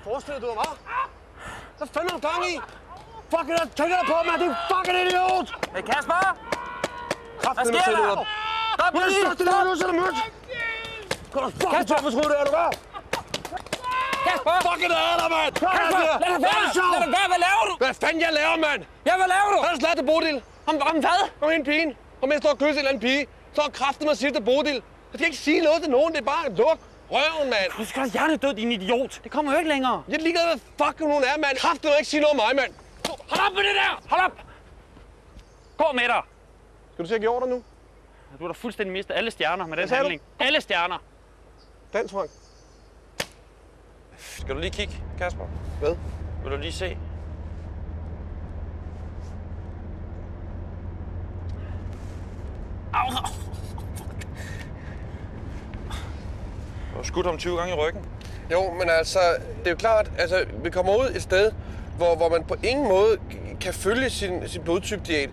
forestiller du dig, hva'? Hvad fanden er du gang i? Fuck it, tænker dig på, mand! Du er fucking idiot! Hey, Kasper! Hvad sker der? Stop lige! Stop! Gå da fucking tør for skud, det er du gør! Kasper! Fucking er der, mand! Kasper! Lad det være! Lad det være! Hvad laver du? Hvad fanden jeg laver, mand? Ja, hvad laver du? Har du slat til Bodil? Om hvad? Om hende pigen. Om jeg står og kysser en eller anden pige. Så har kraften med at sige til Bodil. Jeg skal ikke sige noget til nogen, det er bare luk røven, mand. Du skal da hjernedød, din idiot. Det kommer jo ikke længere. Jeg er ligeglad, hvad fuck hun er, mand. Kraften må ikke sige noget om mig, mand. Hold op med det der! Hold op! Gå med dig! Skal du se at give ordre nu? Du har da fuldstændig mistet alle stjerner med den sagde handling. Alle stjerner! Dans, Frank. Skal du lige kigge, Kasper? Hvad? Vil du lige se? Au! Du har skudt ham 20 gange i ryggen. Jo, men altså, det er jo klart, altså, vi kommer ud et sted, hvor man på ingen måde kan følge sin blodtype-diæt.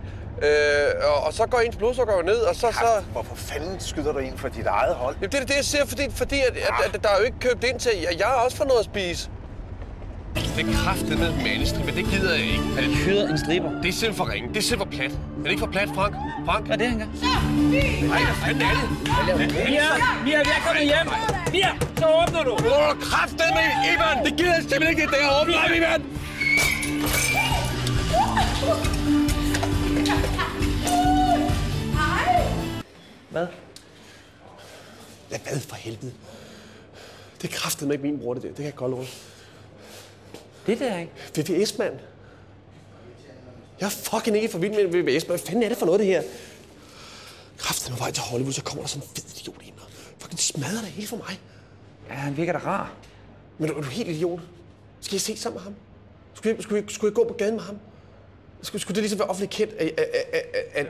Og så går ens blodsukker ned, og så... Hvorfor fanden skyder du ind for dit eget hold? Jamen, det er det, jeg siger, fordi at der er jo ikke købt ind til, at jeg også får noget at spise. Det er kraftigt med mandestribe, det gider jeg ikke. Er det hyret en striber? Det er simpelthen for ringe, det er simpelthen for plat. Er det ikke for plat, Frank? Frank? Hvad er det, han gør? Nej, hvad fanden er det? Mia, vi er kommet hjem! Mia, så åbner du! Du er kraftet med, Ivan! Det gider jeg simpelthen ikke, det der åbner op, Ivan! Hvad? Ja, hvad for helvede? Det er kraftet med ikke min bror, det der. Det kan jeg godt love. Det der, ikke? VVS, mand. Jeg er fucking ikke for vild med VVS, men hvad fanden er det for noget, det her? Kraftet med vej til Hollywood, så kommer der sådan en fed idiot ind og fucking smadrer det hele for mig. Ja, han virker da rar. Men er du helt idiot? Skal jeg se sammen med ham? Skulle jeg gå på gaden med ham? Skulle det ligesom være offentligt kendt,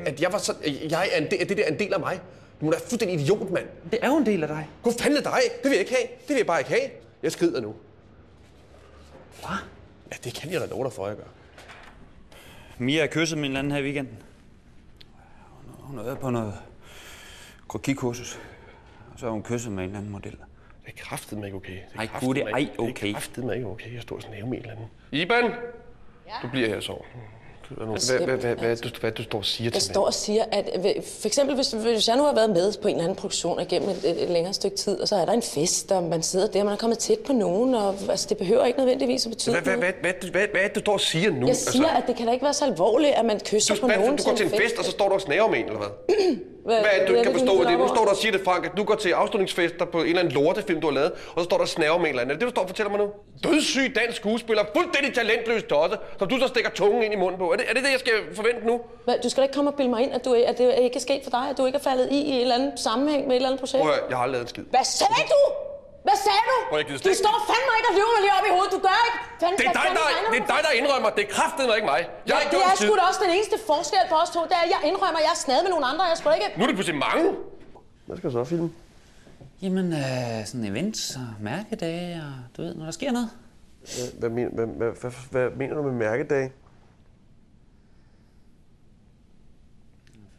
at jeg var sådan, jeg er det der er en del af mig? Du må da være fuldstændig idiot, mand. Det er jo en del af dig. Gå fanden af dig. Det vil jeg ikke have. Det vil jeg bare ikke have. Jeg skrider nu. Hvad? Ja, det kan jeg da love dig for, at jeg gør. Mia har kysset med en eller anden her i weekenden. Hun har været på noget krokikursus. Og så har hun kysset med en eller anden model. Det er kraftedeme ikke okay. Ej, gud, det er ej okay. Det er kraftedeme ikke okay. Jeg står sådan og med en eller anden. Iban! Ja? Du bliver her så. Hvad du står og siger til mig? Jeg står og siger, at for eksempel, hvis jeg nu har været med på en eller anden produktion igennem et længere stykke tid, og så er der en fest, og man sidder der, man er kommet tæt på nogen, og altså, det behøver ikke nødvendigvis at betyde noget. Hvad er det, du står og siger nu? Jeg siger, at det kan da ikke være så alvorligt, at man kysser på nogen Du går til en fest, og så står du og snaver med en, eller hvad? Hvad er det, du ikke kan forstå det? Nu står du og siger det, Frank, at du går til afslutningsfester på en eller anden lortefilm, du har lavet, og så står der og snaver med en eller anden. Er det det, du står og fortæller mig nu? Dødssyg dansk skuespiller, fuldstændig talentløs tosse, som du så stikker tungen ind i munden på. Er det det, jeg skal forvente nu? Du skal da ikke komme og bilde mig ind, at det ikke er sket for dig, at du ikke er faldet i en eller anden sammenhæng med et eller andet projekt. Prøv at høre, jeg har aldrig lavet en skid. Hvad sagde du? Hvad sagde du? Du står fandme ikke og lyver mig lige op i hovedet. Du gør ikke. Det er dig, der indrømmer. Det er kraftedeme ikke mig. Jeg har ikke gjort en skid. Det er sgu da også den eneste forskel for os to. Det er, at jeg indrømmer, at jeg er snadet med nogle andre. Jeg skulle ikke... Nu er det pludselig mange. Hvad skal du så filme? Jamen, sådan events og mærkedage og du ved, når der sker noget. Hvad mener du med mærkedage?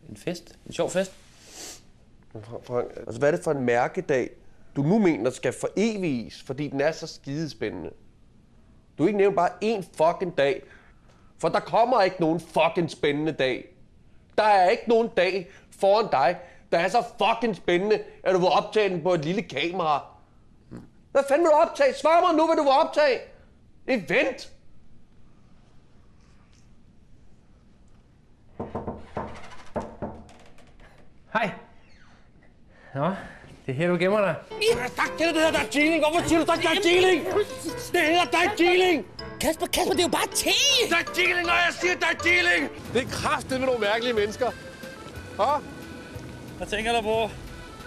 En fest. En sjov fest. Frank, altså hvad er det for en mærkedag, du nu mener skal foreviges, fordi den er så skidespændende? Du har ikke nævnt bare én fucking dag, for der kommer ikke nogen fucking spændende dag. Der er ikke nogen dag foran dig, der er så fucking spændende, at du vil optage den på et lille kamera. Hvad fanden vil du optage? Svar mig nu, hvad du vil optage. Event. Hej. Nå, det er her, du gemmer dig. Jeg har sagt til dig, det hedder Darjeeling. Hvorfor siger du Darjeeling? Det hedder Darjeeling. Kasper, det er jo bare te! Darjeeling, når jeg siger Darjeeling. Det er kraftigt med nogle mærkelige mennesker. Hå? Hvad tænker du på?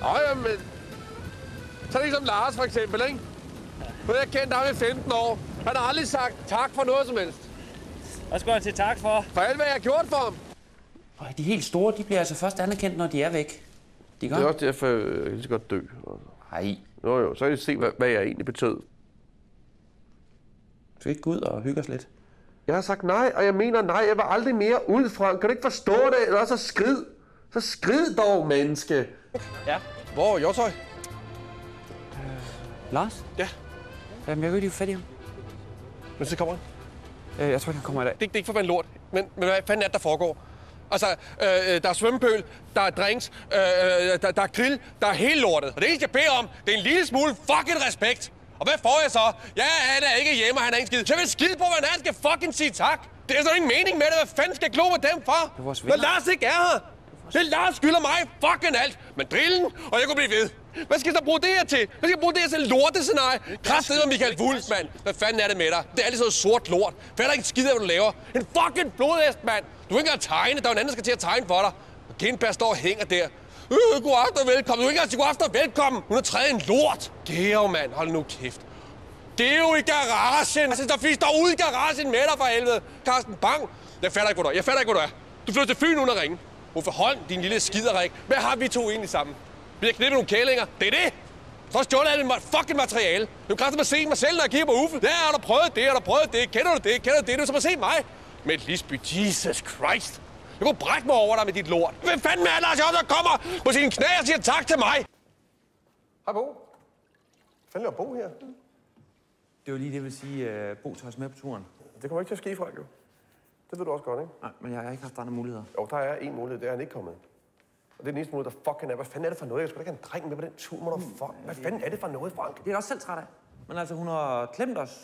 Jamen, så er det ikke som Lars for eksempel, ikke? Nu har jeg kendt ham i 15 år. Han har aldrig sagt tak for noget som helst. Hvad skal jeg til tak for? For alt, hvad jeg har gjort for ham. De helt store, de bliver altså først anerkendt, når de er væk. De gør? Det er også derfor, jeg lige så godt dø. Nej. Jo, så kan I se, hvad jeg egentlig betød. Skal vi ikke gå ud og hygge os lidt? Jeg har sagt nej, og jeg mener nej. Jeg vil aldrig mere ud, Frank. Kan du ikke forstå det? Eller så skrid. Så skrid dog, menneske. Ja. Hvor er Jotøj? Lars? Ja. Jamen, jeg kan ikke lige få fat i ham. Men så kommer han. Jeg tror ikke, han kommer i dag. Det er ikke for at være en lort, men hvad fanden er det, der foregår? Altså, der er svømmepøl, der er drinks, der er grill, der er hele lortet. Og det eneste, jeg beder om, det er en lille smule fucking respekt. Og hvad får jeg så? Ja, han er ikke hjemme, og han er ikke skid. Så jeg vil skide på, hvad han skal fucking sige tak. Det er så ingen mening med det. Hvad fanden skal jeg glo med dem for? Når Lars ikke er her. Det Lars skylder mig fucking alt. Men drillen, og jeg kunne blive ved. Hvad skal jeg så bruge det her til? Hvad skal jeg bruge det her til lortescenarie? Kraftedeme Michael Wulff, mand. Hvad fanden er det med dig? Det er altid sådan sort lort. Hvad er der ikke skid af, hvad du laver? En fucking blodhest, mand. Du er ikke engang tegne. Der er en anden, der skal til at tegne for dig. Og Kindberg står og hænger der. God aften og velkommen. Du er ikke engang til god aften og velkommen. Hun har trædet en lort. Geo, mand. Hold nu kæft. Det er jo i garagen. Altså, der fisk ude i garagen med dig for helvede. Carsten Bang. Jeg fatter ikke, hvor du er. Du flytter til Fyn uden at ringe. Hvorfor hold din lille skiderik? Hvad har vi to egentlig sammen? Vi har knippet nogle kællinger. Det er det. Så stjålet alt mit fucking materiale. Det er jo kraftigt at se mig selv, når jeg kigger på Uffe. Der har du prøvet det, Kender du det? Det er som at se mig. Med et Lisby. Jesus Christ. Jeg kunne brække mig over dig med dit lort. Hvem fanden er Lars Jørgensen, der kommer på sine knæ og siger tak til mig? Hej Bo. Hvad fanden er Bo her? Det var lige det, jeg vil sige, Bo tager os med på turen. Det kommer ikke til at ske, Frank, jo. Det ved du også godt, ikke? Nej, men jeg har ikke haft andre muligheder. Jo, der er en mulighed. Det er han ikke kommet. Og det er den eneste mulighed, der fucking er. Hvad fanden er det for noget? Jeg skulle da ikke have en dreng med på den tur, fuck. Hvad fanden er det for noget, Frank? Det er jeg også selv træt af. Men altså, hun har klemt os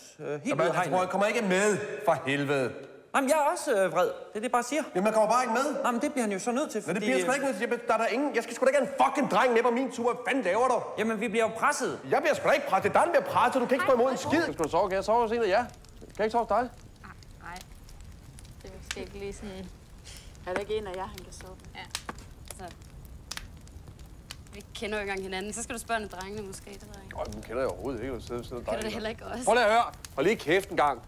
helt ud af hegnet. Han kommer ikke med, for helvede. Jamen, jeg er også vred. Det er det, jeg bare siger. Jamen, man kommer bare ikke med. Nej, men det bliver han jo så nødt til, fordi... Men det bliver sgu ikke med. Der er der ingen... Jeg skal sgu da ikke have en fucking dreng med på min tur. Hvad fanden laver du? Jamen, vi bliver jo presset. Jeg bliver sgu da ikke presset. Det er dig, der bliver presset. Du kan ikke stå imod en skid. Skal du sove? Kan jeg sove hos en af jer? Kan jeg ikke sove hos dig? Nej. Det er måske ikke lige sådan... Er der ikke en af jer, han kan sove? Ja. Så... Vi kender jo ikke engang hinanden. Så skal du spørge en drengene måske, det ved jeg ikke. Men kender jeg overhovedet ikke. Kender det heller ikke også? Prøv lige at høre. Hold lige kæft en gang.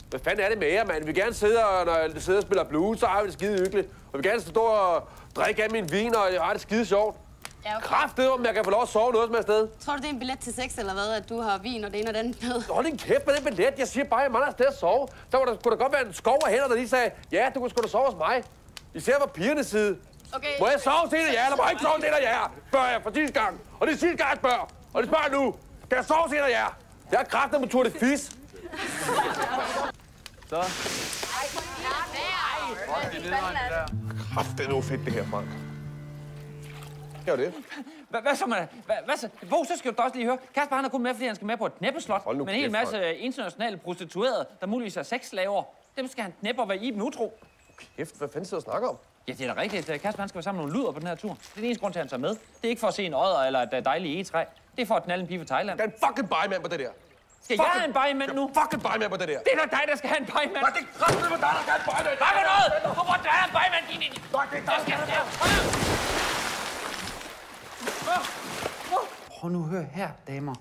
Hvad fanden er det med jer, mand? Vi vil gerne sidde og, når jeg sidder og spiller blues, så har vi det skide hyggeligt. Og vi vil gerne stå og drikke af min vin, og jeg har det skide sjovt. Ja, okay. Kraftedeme, om jeg kan få lov at sove noget som er afsted. Tror du, det er en billet til sex, eller hvad? At du har vin og det ene og den med? Hold din kæft med den billet. Jeg siger bare, at jeg mangler et sted at sove. Så kunne der godt være en skov af hænder, der lige sagde, ja, du kunne sgu da sove hos mig. Især fra pigernes side. Okay. Må jeg sove til det, ja, eller må jeg ikke sove til det, ja? Spørger jeg for sidste gang. Og det er sidste gang, jeg spørger. Og det spørger nu. Kan jeg sove til det, ja? Jeg har kræftet med Tour de Fis. Så. Kraft, det er noget fedt, det her, Frank. Gør det. Hvad så, man? Hvad så? Bo, så skal du også lige høre. Kasper, han er kun med, fordi han skal med på et knæppeslot. Med en hel masse internationale prostituerede, der muligvis er sexslaver. Dem skal han knæppe og være i dem utro. Kæft, hvad fanden sidder og snakker om? Ja, det er da rigtigt. Kasper, han skal være sammen med nogle luder på den her tur. Det er den eneste grund til, at han tager med. Det er ikke for at se en odder eller et dejligt egetræ. Det er for at knalde en pige fra Thailand. Der er en fucking bajemand på det der. Skal jeg have en bajemand nu? Fucking bajemand på det der. Det er da dig, der skal have en bajemand. Nej, det er kraftigt med dig, der skal have en bajemand. Hvad for noget? Hvorfor der er en bajemand, din ind? Prøv nu at høre her, damer.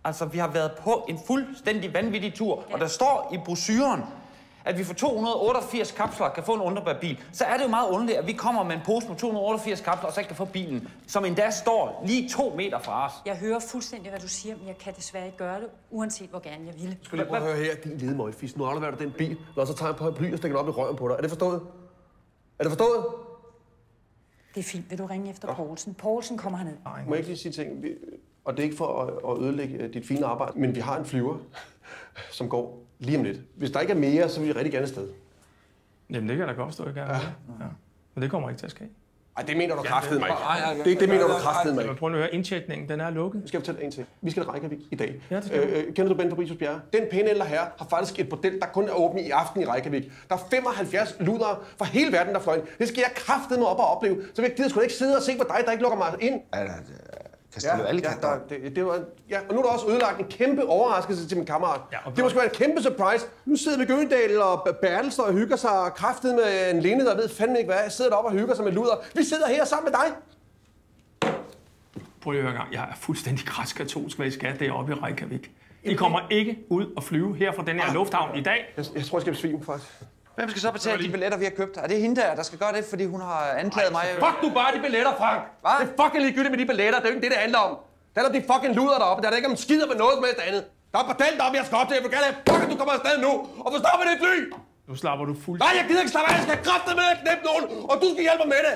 Altså, vi har været på en fuldstændig vanvittig tur, og der står i brochuren, at vi for 288 kapsler kan få en underbærbil, så er det jo meget underligt, at vi kommer med en pose med 288 kapsler, og så ikke kan få bilen, som endda står lige 2 meter fra os. Jeg hører fuldstændig, hvad du siger, men jeg kan desværre ikke gøre det, uanset hvor gerne jeg ville. Skal lige prøve at høre her, din lille møgfis. Nu afleverer du den bil, og så tager jeg en bly og stikker den op i røven på dig. Er det forstået? Er det forstået? Det er fint. Vil du ringe efter Poulsen? Poulsen kommer herned. Må jeg ikke lige sige ting? Og det er ikke for at ødelægge dit fine arbejde, men vi har en flyver, som går lige om lidt. Hvis der ikke er mere, så vil vi rigtig gerne afsted. Jamen, det kan da godt forstå, jeg gerne. Ja. Men det kommer ikke til at ske. Ej, det mener du kraftedeme ikke. Det mener du kraftedeme ikke. Prøv at høre, indtjekningen, den er lukket. Vi skal fortælle en ting. Vi skal til Reykjavik i dag. Ja, det skal kender du Ben Fabricius Bjerre? Den pæne ældre herre har faktisk et bordel, der kun er åbent i aften i Reykjavik. Der er 75 ludere fra hele verden, der fløj ind. Det skal jeg kraftedeme op og opleve. Så jeg gider sgu ikke sidde og se på dig, der ikke lukker mig ind. Og nu er der også ødelagt en kæmpe overraskelse til min kammerat. Ja, det må sgu være en kæmpe surprise. Nu sidder vi Gøndal og Bertel og hygger sig kraftet med en Lene, der ved fandme ikke hvad. Jeg sidder deroppe og hygger sig med luder. Vi sidder her sammen med dig. Prøv lige at høre gang. Jeg er fuldstændig græsk-katolsk, hvad I skal deroppe i Reykjavik. I kommer ikke ud og flyve her fra den her lufthavn i dag. Jeg tror, jeg skal besvime, faktisk. Hvem skal så betale de billetter, vi har købt? Er det hende der skal gøre det, fordi hun har anklaget mig? Fuck du bare de billetter, Frank! Hvad? Det er fucking ligegyldigt med de billetter. Det er jo ikke det handler om. Det handler om de fucking luder deroppe. Der er ikke om skider med noget som helst andet. Der er bordel deroppe, jeg skal op til. Jeg vil gerne have, fuck, du kommer afsted nu. Og forstår med det fly! Nu slapper du fuldt. Nej, jeg gider ikke slappe af. Jeg skal kraftedeme med at knæppe nogen. Og du skal hjælpe mig med det.